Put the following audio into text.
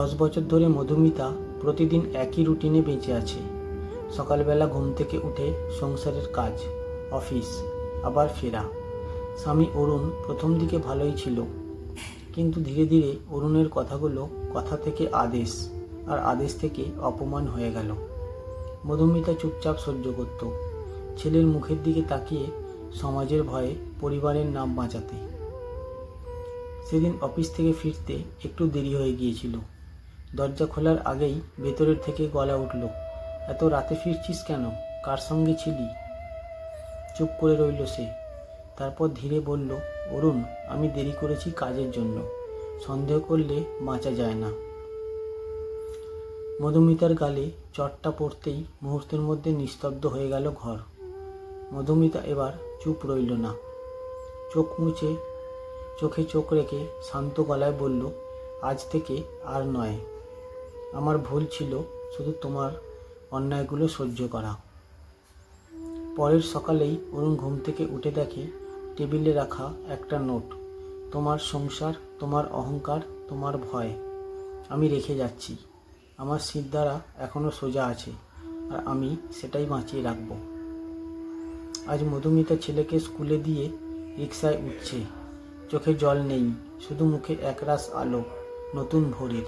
10 বছর ধরে মধুমিতা প্রতিদিন একই রুটিনে বেঁচে আছে। সকালবেলা ঘুম থেকে উঠে সংসারের কাজ, অফিস, আবার ফেরা। স্বামী অরুণ প্রথম দিকে ভালোই ছিল, কিন্তু ধীরে ধীরে অরুণের কথাগুলো কথা থেকে আদেশ, আর আদেশ থেকে অপমান হয়ে গেল। মধুমিতা চুপচাপ সহ্য করত, ছেলের মুখের দিকে তাকিয়ে সমাজের ভয়ে পরিবারের নাম বাঁচাতে। সেদিন অফিস থেকে ফিরতে একটু দেরি হয়ে গিয়েছিল। দরজা খোলার আগেই ভেতরের থেকে গলা উঠল, এত রাতে ফিরছিস কেন? কার সঙ্গে ছিলি? চুপ করে রইল সে। তারপর ধীরে বলল, অরুণ, আমি দেরি করেছি কাজের জন্য। সন্দেহ করলে বাঁচা যায় না। মধুমিতার গালে চটটা পড়তেই মুহূর্তের মধ্যে নিস্তব্ধ হয়ে গেল ঘর। মধুমিতা এবার চুপ রইল না। চোখ মুছে চোখে চোখ রেখে শান্ত গলায় বলল, আজ থেকে আর নয়। আমার ভুল ছিল শুধু তোমার অন্যায়গুলো সহ্য করা। পরের সকালেই অরুণ ঘুম থেকে উঠে দেখে টেবিলে রাখা একটা নোট। তোমার সংসার, তোমার অহংকার, তোমার ভয় আমি রেখে যাচ্ছি। আমার শিরদাঁড়া এখনও সোজা আছে, আর আমি সেটাই বাঁচিয়ে রাখব। আজ মধুমিতা ছেলেকে স্কুলে দিয়ে রিকশায় উঠছে। চোখে জল নেই, শুধু মুখে একরাশ আলো, নতুন ভোরের।